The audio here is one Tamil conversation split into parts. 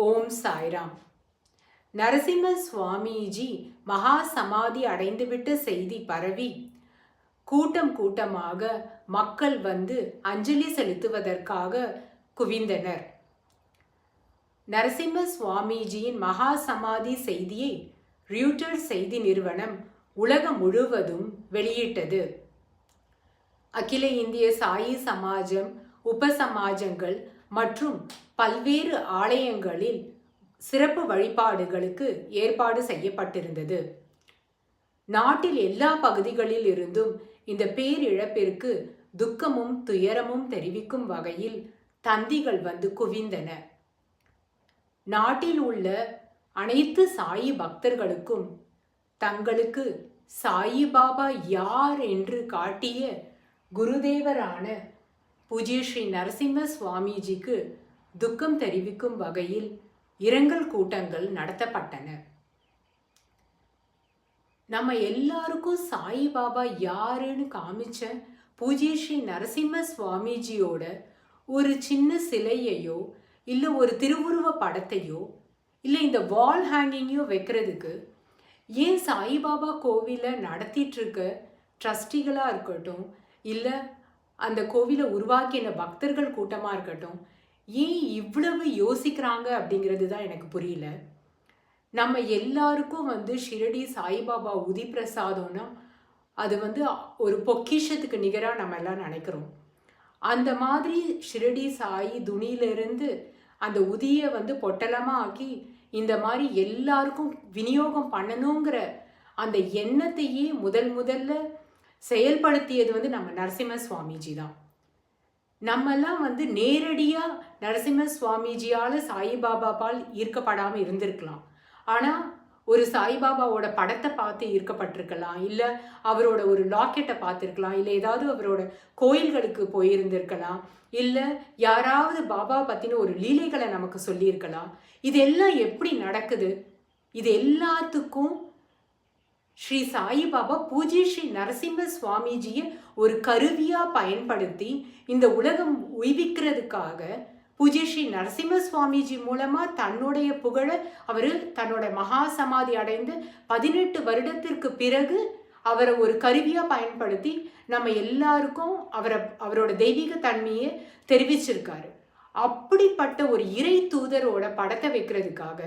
ஓம் சாய்ராம். நரசிம்ம சுவாமிஜி மகா சமாதி அடைந்துவிட்ட செய்தி பரவி கூட்டம் கூட்டமாக மக்கள் வந்து அஞ்சலி செலுத்துவதற்காக குவிந்தனர். நரசிம்ம சுவாமிஜியின் மகா சமாதி செய்தியை ரியூட்டர்ஸ் செய்தி நிறுவனம் உலகம் முழுவதும் வெளியிட்டது. அகில இந்திய சாயி சமாஜம், உபசமாஜங்கள் மற்றும் பல்வேறு ஆலயங்களில் சிறப்பு வழிபாடுகளுக்கு ஏற்பாடு செய்யப்பட்டிருந்தது. நாட்டில் எல்லா பகுதிகளில் இருந்தும் இந்த பேரிழப்பிற்கு துக்கமும் துயரமும் தெரிவிக்கும் வகையில் தந்திகள் வந்து குவிந்தன. நாட்டில் உள்ள அனைத்து சாயி பக்தர்களுக்கும் தங்களுக்கு சாயிபாபா யார் என்று காட்டிய குருதேவரான பூஜ்ய ஸ்ரீ நரசிம்ம சுவாமிஜிக்கு துக்கம் தெரிவிக்கும் வகையில் இரங்கல் கூட்டங்கள் நடத்தப்பட்டன. நம்ம எல்லாருக்கும் சாயிபாபா யாருன்னு காமிச்ச பூஜ்ய ஸ்ரீ நரசிம்ம சுவாமிஜியோட ஒரு சின்ன சிலையையோ இல்லை ஒரு திருவுருவ படத்தையோ இல்லை இந்த வால் ஹேங்கிங்கையோ வைக்கிறதுக்கு ஏன் சாயிபாபா கோவிலை நடத்திட்டு இருக்க ட்ரஸ்டிகளாக இருக்கட்டும், இல்லை அந்த கோவிலை உருவாக்கின பக்தர்கள் கூட்டமாக இருக்கட்டும், ஏன் இவ்வளவு யோசிக்கிறாங்க அப்படிங்கிறது தான் எனக்கு புரியல. நம்ம எல்லாருக்கும் வந்து ஷிரடி சாய்பாபா உதி பிரசாதம்னா அது வந்து ஒரு பொக்கிஷத்துக்கு நிகராக நம்ம எல்லாம் நினைக்கிறோம். அந்த மாதிரி ஷிரடி சாயி துணியிலிருந்து அந்த உதியை வந்து பொட்டலமாக ஆக்கி இந்த மாதிரி எல்லாருக்கும் விநியோகம் பண்ணணுங்கிற அந்த எண்ணத்தையே முதல்ல செயல்படுத்தியது வந்து நம்ம நரசிம்ம சுவாமிஜி தான். நம்மெல்லாம் வந்து நேரடியாக நரசிம்ம சுவாமிஜியால் சாயிபாபா பால் ஈர்க்கப்படாமல் இருந்திருக்கலாம். ஆனால் ஒரு சாய்பாபாவோட படத்தை பார்த்து ஈர்க்கப்பட்டிருக்கலாம், இல்லை அவரோட ஒரு லாக்கெட்டை பார்த்துருக்கலாம், இல்லை ஏதாவது அவரோட கோயில்களுக்கு போயிருந்திருக்கலாம், இல்லை யாராவது பாபா பற்றின ஒரு லீலைகளை நமக்கு சொல்லியிருக்கலாம். இதெல்லாம் எப்படி நடக்குது? இது எல்லாத்துக்கும் ஸ்ரீ சாயிபாபா பூஜ்ய ஸ்ரீ நரசிம்ம சுவாமிஜியை ஒரு கருவியாக பயன்படுத்தி இந்த உலகம் உய்விக்கிறதுக்காக பூஜ்ய ஸ்ரீ நரசிம்ம சுவாமிஜி மூலமாக தன்னுடைய புகழ அவர் தன்னோட மகா சமாதி அடைந்து 18 வருடத்திற்கு பிறகு அவரை ஒரு கருவியாக பயன்படுத்தி நம்ம எல்லாருக்கும் அவரோட தெய்வீக தன்மையை தெரிவிச்சிருக்காரு. அப்படிப்பட்ட ஒரு இறை தூதரோட படத்தை வைக்கிறதுக்காக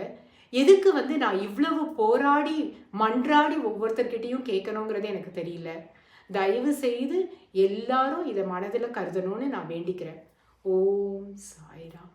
எதுக்கு வந்து நான் இவ்வளவு போராடி மன்றாடி ஒவ்வொருத்தர்கிட்டையும் கேட்கணுங்கிறது எனக்கு தெரியல. தயவு செய்து எல்லாரும் இதை மனதில் கருதணும்னு நான் வேண்டிக்கிறேன். ஓம் சாய்ராம்.